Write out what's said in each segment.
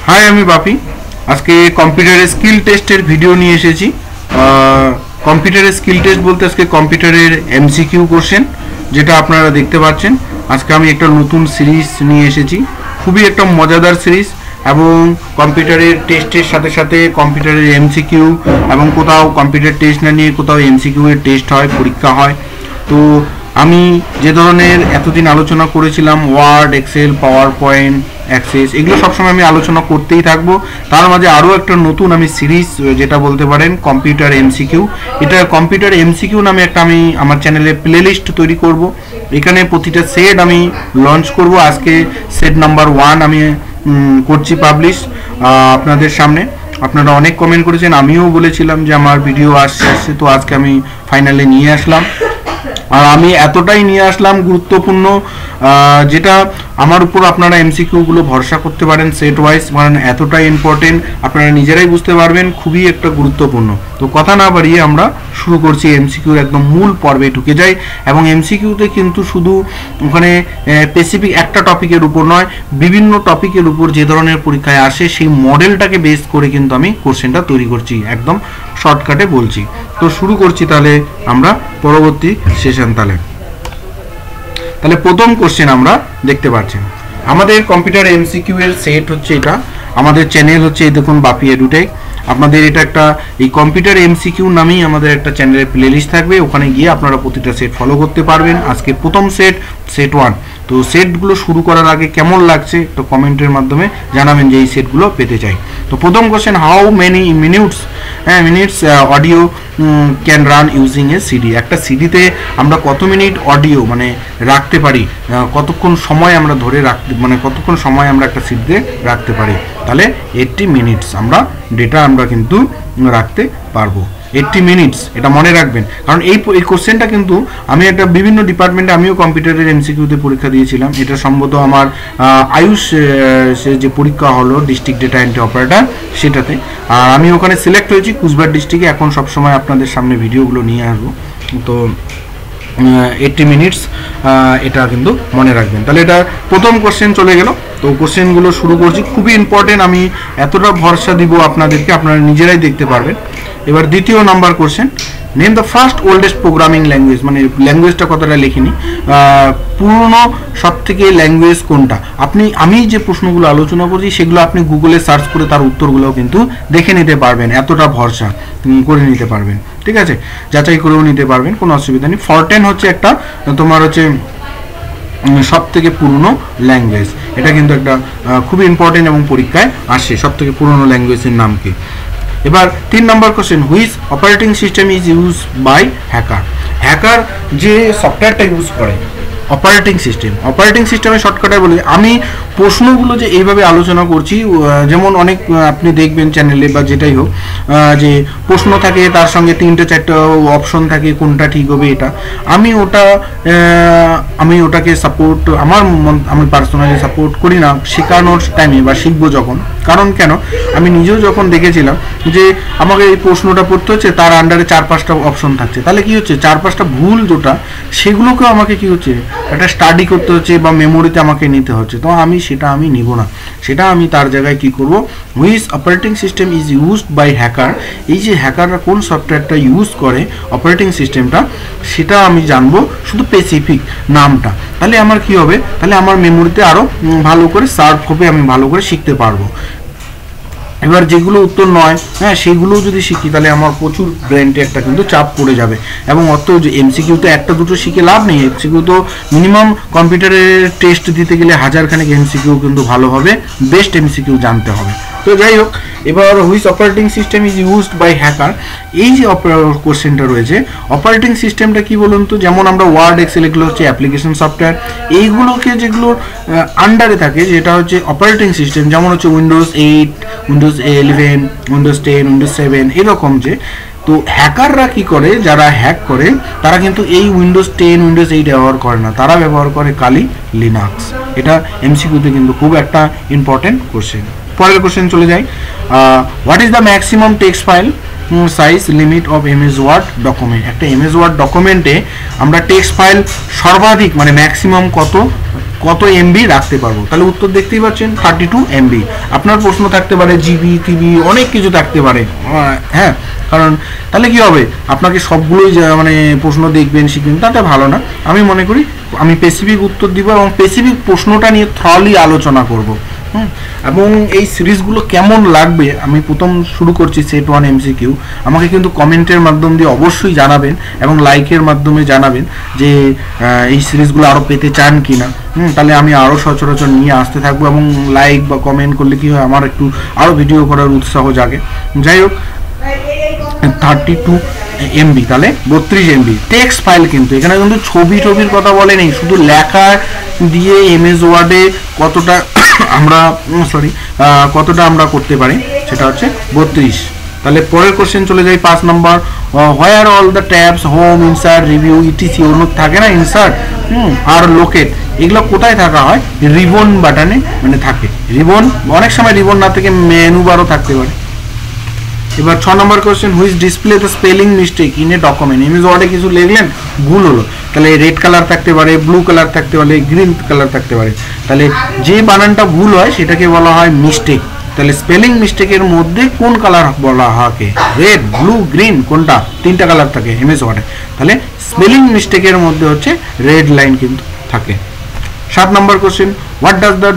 High, আমি বাপি। আজকে কম্পিউটারের স্কিল টেস্টের ভিডিও নিয়ে এসেছি। কম্পিউটারের স্কিল টেস্ট বলতে আজকে কম্পিউটারের এমসিকিউ কোশ্চেন, যেটা আপনারা দেখতে পাচ্ছেন। আজকে আমি একটা নতুন সিরিজ নিয়ে এসেছি, খুবই একটা মজাদার সিরিজ, এবং কম্পিউটারের টেস্টের সাথে সাথে কম্পিউটারের এমসিকিউ, এবং কোথাও কম্পিউটার টেস্ট না নিয়ে কোথাও এমসিকিউ এর টেস্ট হয়, পরীক্ষা হয়। তো আমি যে ধরনের এতদিন আলোচনা করেছিলাম, Word, Excel, PowerPoint, Access, এগুলো সবসময় আমি আলোচনা করতেই থাকবো। তার মাঝে আরও একটা নতুন আমি সিরিজ, যেটা বলতে পারেন কম্পিউটার এমসিকিউ। এটা কম্পিউটার এমসিকিউ নামে একটা আমি আমার চ্যানেলে প্লেলিস্ট তৈরি করব। এখানে প্রতিটা সেট আমি লঞ্চ করব। আজকে সেট নাম্বার 1 আমি করছি পাবলিশ আপনাদের সামনে। আপনারা অনেক কমেন্ট করেছেন, আমিও বলেছিলাম যে আমার ভিডিও আসছে, তো আজকে আমি ফাইনালি নিয়ে আসলাম। আর আমি এতটাই নিয়ে আসলাম গুরুত্বপূর্ণ, যেটা আমার উপর আপনারা এমসিকিউগুলো ভরসা করতে পারেন সেট ওয়াইজ, মানে এতটাই ইম্পর্টেন্ট, আপনারা নিজেরাই বুঝতে পারবেন, খুবই একটা গুরুত্বপূর্ণ। তো কথা না বাড়িয়ে আমরা শুরু করছি, এমসিকিউর একদম মূল পর্বে ঢুকে যাই। এবং এমসিকিউতে কিন্তু শুধু ওখানে স্পেসিফিক একটা টপিকের উপর নয়, বিভিন্ন টপিকের উপর যে ধরনের পরীক্ষায় আসে সেই মডেলটাকে বেস করে কিন্তু আমি কোশ্চেনটা তৈরি করছি, একদম শর্টকাটে বলছি। তো শুরু করছি তাহলে আমরা পরবর্তী সেশন। তাহলে প্রথম কোশ্চেন আমরা দেখতে পাচ্ছেন, আমাদের কম্পিউটার এমসিকিউ এর সেট হচ্ছে এটা। আমাদের চ্যানেল হচ্ছে এই দেখুন বাপি এডুটেক। আপনাদের এটা একটা এই কম্পিউটার এমসিকিউ নামেই আমাদের একটা চ্যানেলের প্লেলিস্ট থাকবে, ওখানে গিয়ে আপনারা প্রতিটা সেট ফলো করতে পারবেন। আজকে প্রথম সেট 1। তো সেটগুলো শুরু করার আগে কেমন লাগছে তো কমেন্টের মাধ্যমে জানাবেন যে এই সেটগুলো পেতে চাই। তো প্রথম question, how many minutes audio can run using a CD. একটা সিডিতে আমরা কত মিনিট অডিও মানে রাখতে পারি, কতক্ষণ সময় আমরা ধরে রাখতে, মানে কতক্ষণ সময় আমরা একটা সিডিতে রাখতে পারি। তাহলে 80 মিনিটস আমরা ডেটা আমরা কিন্তু রাখতে পারবো। 80 মিনিটস, এটা মনে রাখবেন, কারণ এই কোশ্চেনটা কিন্তু আমি একটা বিভিন্ন ডিপার্টমেন্টে, আমিও কম্পিউটারের এমসিকিউতে পরীক্ষা দিয়েছিলাম। এটা সম্ভবত আমার আয়ুষ যে পরীক্ষা হলো ডিস্ট্রিক্ট ডেটা এন্ট্রি অপারেটর, সেটাতে। আর আমি ওখানে সিলেক্ট হয়েছি কুচবিহার ডিস্ট্রিক্টে। এখন সবসময় আপনাদের সামনে ভিডিওগুলো নিয়ে আসবো। তো 80 মিনিটস এটা কিন্তু মনে রাখবেন। তাহলে এটা প্রথম কোশ্চেন চলে গেল। তো কোশ্চেনগুলো শুরু করছি, খুবই ইম্পর্টেন্ট, আমি এতটা ভরসা দিব আপনাদেরকে, আপনারা নিজেরাই দেখতে পারবেন। এবার দ্বিতীয় number question, name the first oldest programming language. মানে ল্যাঙ্গুয়েজটা কতটা লিখিনি, পুরনো সব থেকে ল্যাঙ্গুয়েজ কোনটা। আমি যে প্রশ্নগুলো আলোচনা করছি সেগুলো আপনি গুগলে সার্চ করে তার উত্তরগুলোও কিন্তু দেখে নিতে পারবেন, এতটা ভরসা করে নিতে পারবেন, ঠিক আছে, যাচাই করেও নিতে পারবেন, কোনো অসুবিধা নেই। ফরটেন হচ্ছে একটা তোমার হচ্ছে সব থেকে পুরনো ল্যাঙ্গুয়েজ, এটা কিন্তু একটা খুবই ইম্পর্টেন্ট এবং পরীক্ষায় আসে, সব থেকে পুরনো ল্যাঙ্গুয়েজের নাম কি। এবার 3 নম্বর question, which operating system is use by hacker. Hacker যে সফটওয়্যারটা ইউজ করে, অপারেটিং সিস্টেমের শর্টকাটে বলি। আমি প্রশ্নগুলো যে এইভাবে আলোচনা করছি, যেমন অনেক আপনি দেখবেন চ্যানেলে বা যেটাই হোক, যে প্রশ্ন থাকে তার সঙ্গে 3-4টা অপশন থাকে, কোনটা ঠিক হবে এটা। আমি ওটাকে সাপোর্ট, আমি পার্সোনালি সাপোর্ট করি না শেখানোর টাইমে বা শিখবো যখন। কারণ কেন, আমি নিজেও যখন দেখেছিলাম যে আমাকে এই প্রশ্নটা পড়তে হচ্ছে, তার আন্ডারে 4-5টা অপশন থাকছে, তাহলে কি হচ্ছে 4-5টা ভুল যেটা, সেগুলোকেও আমাকে কি হচ্ছে একটা স্টাডি করতে হচ্ছে বা মেমোরিতে আমাকে নিতে হচ্ছে। তো সেটা আমি নিব না, সেটা আমি তার জায়গায় কি করব, which operating system is used by hacker. এই যে হ্যাকাররা কোন সফটওয়্যারটা ইউজ করে অপারেটিং সিস্টেমটা, সেটা আমি জানবো, শুধু স্পেসিফিক নামটা। তাহলে আমার কি হবে, তাহলে আমার মেমোরিতে আরও ভালো করে সার্ভ হবে, আমি ভালো করে শিখতে পারবো। এবার যেগুলো উত্তর নয়, সেগুলোও যদি শিখি তাহলে আমার প্রচুর ব্রেনটে একটা কিন্তু চাপ পড়ে যাবে। এবং অত যে এমসিকিউতে একটা দুটো শিখে লাভ নেই, এমসিকিউ তো মিনিমাম কম্পিউটারের টেস্ট দিতে গেলে 1000খানেক এমসিকিউ কিন্তু ভালো হবে, বেস্ট এমসিকিউ জানতে হবে। তো যাই হোক, এবার which operating system is used by hacker, এই যে কোশ্চেনটা রয়েছে, অপারেটিং সিস্টেমটা কি বলুন তো, যেমন আমরা ওয়ার্ড, এক্সেল, এগুলো হচ্ছে অ্যাপ্লিকেশন সফটওয়্যার, এইগুলোকে যেগুলোর আন্ডারে থাকে, যেটা হচ্ছে অপারেটিং সিস্টেম, যেমন হচ্ছে উইন্ডোজ 8, উইন্ডোজ 11, উইন্ডোজ 10, উইন্ডোজ 7, এরকম যে। তো হ্যাকাররা কি করে, যারা হ্যাক করে তারা কিন্তু এই উইন্ডোজ 10, উইন্ডোজ 8 ব্যবহার করে না, তারা ব্যবহার করে কালি লিনাক্স। এটা এমসিকিউতে কিন্তু খুব একটা ইম্পর্টেন্ট কোশ্চেন। পরের কোশ্চেন চলে যাই, what is the maximum text file size limit of MS Word document. একটা এমএস ওয়ার্ড ডকুমেন্টে আমরা টেক্সট ফাইল সর্বাধিক মানে ম্যাক্সিমাম কত কত এমবি রাখতে পারবো? তাহলে উত্তর দেখতেই পাচ্ছেন 32 এমবি। আপনার প্রশ্ন থাকতে পারে জিবি টিবি অনেক কিছু থাকতে পারে, হ্যাঁ, কারণ তাহলে কি হবে, আপনাকে সবগুলোই মানে প্রশ্ন দেখবেন শিখবেন, তাতে ভালো না। আমি মনে করি আমি স্পেসিফিক উত্তর দিব এবং স্পেসিফিক প্রশ্নটা নিয়ে থ্রলি আলোচনা করব। এবং এই সিরিজগুলো কেমন লাগবে, আমি প্রথম শুরু করছি সেট 1 এমসিকিউ, আমাকে কিন্তু কমেন্টের মাধ্যম দিয়ে অবশ্যই জানাবেন এবং লাইকের মাধ্যমে জানাবেন যে এই সিরিজগুলো আরও পেতে চান কি না। তাহলে আমি আরও সচরাচর নিয়ে আসতে থাকবো এবং লাইক বা কমেন্ট করলে কি হয়, আমার একটু আরও ভিডিও করার উৎসাহ জাগে। যাই হোক, 32 এমবি তাহলে 32 এমবি টেক্সট ফাইল, কিন্তু এখানে কিন্তু ছবি টবির কথা বলে নেই, শুধু লেখা দিয়ে এমএস ওয়ার্ডে কতটা আমরা করতে পারি সেটা হচ্ছে 32। তাহলে পরের কোশ্চেন চলে যাই 5 নম্বর, where all the tabs home insert review ETC অন্য থাকে না ইনসার্ট আর লোকেট, এগুলো কোথায় থাকা হয়? রিবন বাটনে মানে থাকে। রিবন অনেক সময় রিবন না থেকে মেনু বারও থাকতে পারে। এবার 6 নম্বর question, which display the spelling mistake in a document, MS ওয়ার্ডে কিছু লিখলেন ভুল হলো, তাহলে রেড কালার থাকতে পারে, ব্লু কালার থাকতে পারে, গ্রিন কালার থাকতে পারে, তাহলে যে বানানটা ভুল হয় সেটাকে বলা হয় মিস্টেক। তাহলে স্পেলিং মিস্টেকের মধ্যে কোন কালার বলা হয়? রেড, ব্লু, গ্রিন, কোনটা? 3টা কালার থাকে এমএস ওয়ার্ডে, তাহলে স্পেলিং মিস্টেকের মধ্যে হচ্ছে রেড লাইন কিন্তু থাকে। 7 নম্বর question, what does the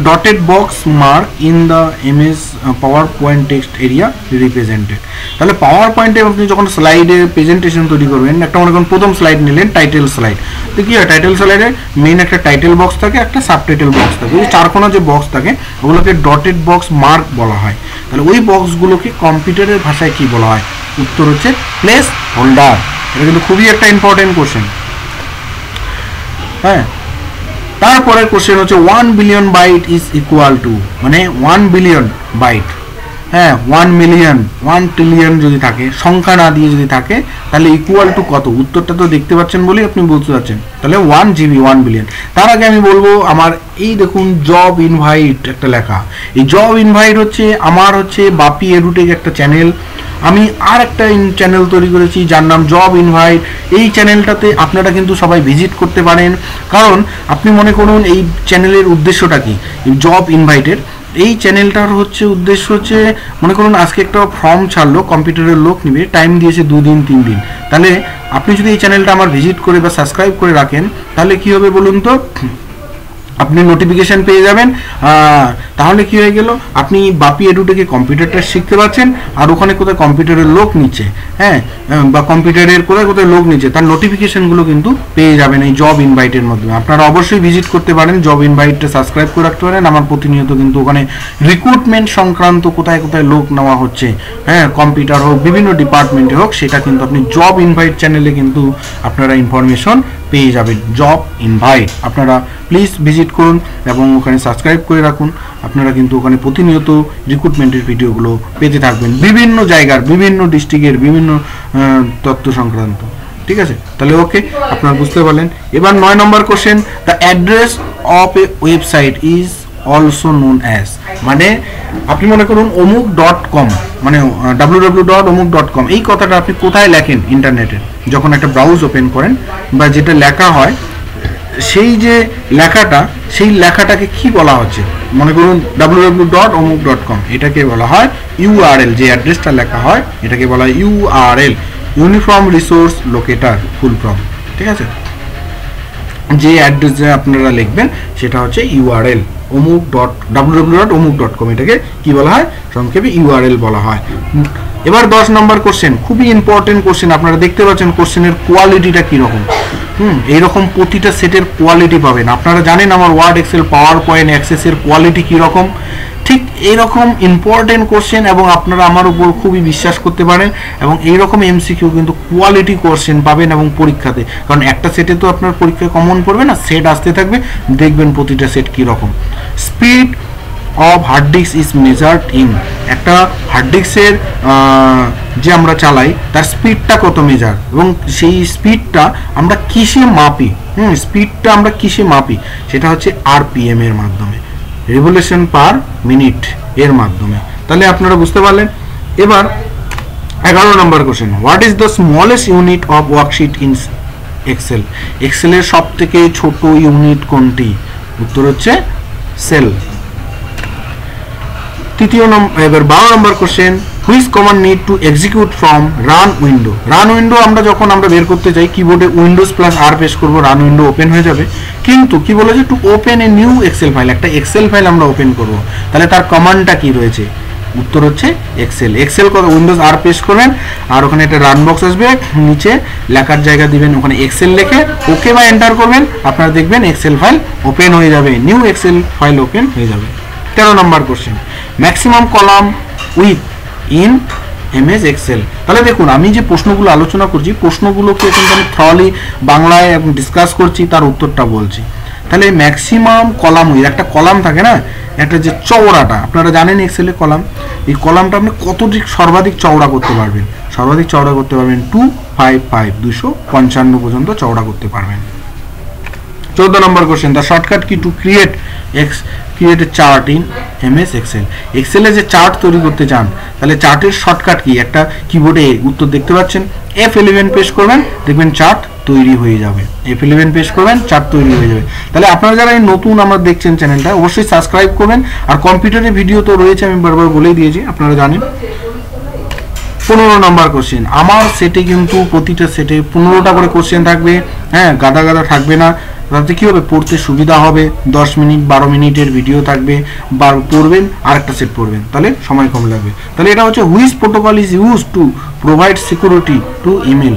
dotted box mark in the MS PowerPoint text area represented? তাহলে পাওয়ার পয়েন্টে আপনি যখন স্লাইডে প্রেজেন্টেশন তৈরি করবেন, একটা মনে করেন প্রথম স্লাইড নিলেন টাইটেল স্লাইড, তো কি হয় টাইটেল স্লাইডে মেইন একটা টাইটেল বক্স থাকে, একটা সাবটাইটেল বক্স থাকে, ওই চারকোনা যে বক্স থাকে ওগুলোকে ডটেড বক্স মার্ক বলা হয়। তাহলে ওই বক্সগুলোকে কম্পিউটারের ভাষায় কি বলা হয়? উত্তর হচ্ছে প্লেস হোল্ডার। এটা কিন্তু খুবই একটা ইম্পর্টেন্ট কোশ্চেন। হ্যাঁ, তারপরের কোশ্চেন হচ্ছে 1 billion byte is equal to, মানে 1 বিলিয়ন বাইট, হ্যাঁ 1 মিলিয়ন 1 ট্রিলিয়ন যদি থাকে, সংখ্যা না দিয়ে যদি থাকে, তাহলে ইকুয়াল টু কত? উত্তরটা তো দেখতে পাচ্ছেন বলেই আপনি বুঝতে পারছেন, তাহলে 1 জিবি 1 বিলিয়ন। তার আগে আমি বলবো, আমার এই দেখুন জব ইনভাইট একটা লেখা, এই জব ইনভাইট হচ্ছে আমার হচ্ছে বাপি এডুটেক একটা চ্যানেল, আমি আর একটা চ্যানেল তৈরি করেছি যার নাম জব ইনভাইট। এই চ্যানেলটাতে আপনারা কিন্তু সবাই ভিজিট করতে পারেন, কারণ আপনি মনে করুন এই চ্যানেলের উদ্দেশ্যটা কি, জব ইনভাইটের এই চ্যানেলটার হচ্ছে উদ্দেশ্য হচ্ছে, মনে করুন আজকে একটা ফর্ম ছাড়লো, কম্পিউটারের লোক নিবে, টাইম দিয়েছে 2 দিন 3 দিন, তাহলে আপনি যদি এই চ্যানেলটা আমার ভিজিট করে বা সাবস্ক্রাইব করে রাখেন, তাহলে কি হবে বলুন তো, আপনি নোটিফিকেশন পেয়ে যাবেন। তাহলে কি হয়ে গেল, আপনি বাপি এডুটেকে কম্পিউটারটা শিখতে পারছেন, আর ওখানে কোথায় কম্পিউটারের লোক নিচ্ছে, হ্যাঁ, বা কম্পিউটারের কোথায় কোথায় লোক নিচ্ছে, তার নোটিফিকেশনগুলো কিন্তু পেয়ে যাবেন এই জব ইনভাইটের মাধ্যমে। আপনারা অবশ্যই ভিজিট করতে পারেন, জব ইনভাইটটা সাবস্ক্রাইব করে রাখতে পারেন। আমার প্রতিনিয়ত কিন্তু ওখানে রিক্রুটমেন্ট সংক্রান্ত কোথায় কোথায় লোক নেওয়া হচ্ছে, হ্যাঁ, কম্পিউটার হোক বিভিন্ন ডিপার্টমেন্টে হোক, সেটা কিন্তু আপনি জব ইনভাইট চ্যানেলে কিন্তু আপনারা ইনফরমেশন পেয়ে যাবেন। জব ইনভাইট আপনারা প্লিজ ভিজিট করুন এবং ওখানে সাবস্ক্রাইব করে রাখুন। আপনারা কিন্তু ওখানে প্রতিনিয়ত রিক্রুটমেন্টের ভিডিওগুলো পেতে থাকবেন, বিভিন্ন জায়গার বিভিন্ন ডিস্ট্রিক্টের বিভিন্ন তথ্য সংক্রান্ত। ঠিক আছে, তাহলে ওকে, আপনারা বুঝতে পারলেন। এবার 9 নম্বর question, the address of a website is also known as, মানে আপনি মনে করুন অমুক.com, মানে www.omuk.com, এই কথাটা আপনি কোথায় লেখেন ইন্টারনেটে, যখন একটা ব্রাউজ ওপেন করেন বা যেটা লেখা হয়, সেই যে লেখাটা, সেই লেখাটাকে কি বলা হচ্ছে? মনে করুন www.omuk.com, এটাকে বলা হয় ইউআরএল। যে অ্যাড্রেসটা লেখা হয় এটাকে বলা হয় URL, uniform resource locator full form. ঠিক আছে, যে অ্যাড্রেসে আপনারা লিখবেন সেটা হচ্ছে ইউআরএল, www.omuk.com, এটাকে কি বলা হয়? সংক্ষেপে ইউআরএল বলা হয়। এবার 10 নম্বর কোশ্চেন, খুবই ইম্পর্টেন্ট কোশ্চেন। আপনারা দেখতে পাচ্ছেন কোশ্চেনের কোয়ালিটিটা কীরকম। এইরকম প্রতিটা সেটের কোয়ালিটি পাবেন। আপনারা জানেন আমার ওয়ার্ড, এক্সেল, পাওয়ার পয়েন্ট, অ্যাক্সেসের কোয়ালিটি কীরকম, ঠিক এইরকম ইম্পর্টেন্ট কোশ্চেন, এবং আপনারা আমার উপর খুবই বিশ্বাস করতে পারেন। এবং এইরকম এমসিকিউ কিন্তু কোয়ালিটি কোশ্চেন পাবেন এবং পরীক্ষাতে, কারণ একটা সেটে তো আপনার পরীক্ষায় কমন পড়বে না, সেট আসতে থাকবে, দেখবেন প্রতিটা সেট কীরকম। Speed of hard disk is measured in, একটা হার্ড ডিস্কের যে আমরা চালাই তার স্পিডটা কত মেজার, এবং সেই স্পিডটা আমরা কিসে মাপি, স্পিডটা আমরা কিসে মাপি, সেটা হচ্ছে আরপিএম এর মাধ্যমে, রিভলিউশন পার মিনিট এর মাধ্যমে। তাহলে আপনারা বুঝতে পারলেন। এবার 11 নম্বর question, what is the smallest unit of worksheet in Excel. এক্সেলের সব থেকে ছোট ইউনিট কোনটি? উত্তর হচ্ছে সেল। তৃতীয় নম্বর, এবার 12 নম্বর question, which command need to execute from run window. Run window আমরা যখন বের করতে চাই কিবোর্ডে উইন্ডোজ প্লাস আর প্রেস করবো, রান উইন্ডো ওপেন হয়ে যাবে। কিন্তু কি বলেছে, to open a new Excel file, একটা এক্সেল ফাইল আমরা ওপেন করব, তাহলে তার কমান্ডটা কি রয়েছে? উত্তর হচ্ছে এক্সেল। এক্সেল করে উইন্ডোজ আর প্রেস করবেন, আর ওখানে একটা রান বক্স আসবে, নিচে লেখার জায়গা দিবেন, ওখানে এক্সেল লিখে ওকে বা এন্টার করবেন, আপনারা দেখবেন এক্সেল ফাইল ওপেন হয়ে যাবে, নিউ এক্সেল ফাইল ওপেন হয়ে যাবে। 13 নম্বর question, maximum column within MS Excel. তাহলে দেখুন, আমি যে প্রশ্নগুলো আলোচনা করছি, প্রশ্নগুলোকে কিন্তু আমি থ্রলি বাংলায় ডিসকাস করছি, তার উত্তরটা বলছি। তাহলে ম্যাক্সিমাম কলাম উইথ, একটা কলাম থাকে না, একটা যে চওড়াটা, আপনারা জানেন এক্সেলে কলাম, এই কলামটা আপনি কতদিক সর্বাধিক চওড়া করতে পারবেন? সর্বাধিক চওড়া করতে পারবেন 255, 255 পর্যন্ত চওড়া করতে পারবেন। 14 নম্বর question, the shortcut key to create a chart in MS Excel. এক্সেলে যে চার্ট তৈরি করতে চান, তাহলে চার্টের শর্টকাট কি? একটা কিবোর্ডে উত্তর দেখতে পাচ্ছেন, F11 প্রেস করবেন, দেখবেন চার্ট তৈরি হয়ে যাবে। F11 প্রেস করবেন, চার্ট তৈরি হয়ে যাবে। তাহলে আপনারা যারা এই নতুন আমরা দেখছেন চ্যানেলটা, অবশ্যই সাবস্ক্রাইব করবেন। আর কম্পিউটারের ভিডিও তো রয়েছে, আমি বারবার বলেই দিয়েছি, আপনারা জানেন। 15 নম্বর কোশ্চেন, আমার সেটে কিন্তু প্রতিটা সেটে 15টা করে কোশ্চেন থাকবে, হ্যাঁ, গাদা গাদা থাকবে না, তাতে কী হবে, পড়তে সুবিধা হবে। 10 মিনিট 12 মিনিটের ভিডিও থাকবে, পড়বেন আর একটা সেট পড়বেন, তাহলে সময় কম লাগবে। তাহলে এটা হচ্ছে which protocol is use to provide security to email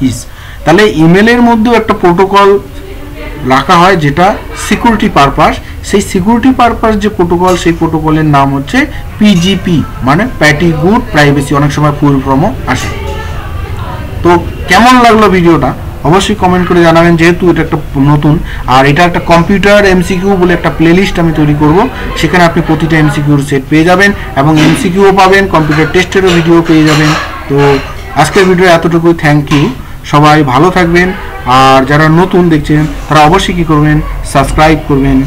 is. তাহলে ইমেলের মধ্যেও একটা প্রোটোকল রাখা হয় যেটা সিকিউরিটি পারপাস। সেই সিকিউরিটি পারপাস যে প্রোটোকল, সেই প্রোটোকলের নাম হচ্ছে পিজিপি, মানে প্যাটি গুড প্রাইভেসি, অনেক সময় ফুল ফর্মও আসে। তো কেমন লাগলো ভিডিওটা অবশ্যই কমেন্ট করে জানাবেন, যেহেতু এটা একটা নতুন, আর এটা একটা কম্পিউটার এমসিকিউ বলে একটা প্লেলিস্ট আমি তৈরি করব, সেখানে আপনি প্রতিটা এমসিকিউর সেট পেয়ে যাবেন এবং এমসিকিউও পাবেন, কম্পিউটার টেস্টেরও ভিডিও পেয়ে যাবেন। তো আজকের ভিডিও এতটুকুই, থ্যাংক ইউ, সবাই ভালো থাকবেন। আর যারা নতুন দেখছেন তারা অবশ্যই কী করবেন, সাবস্ক্রাইব করবেন।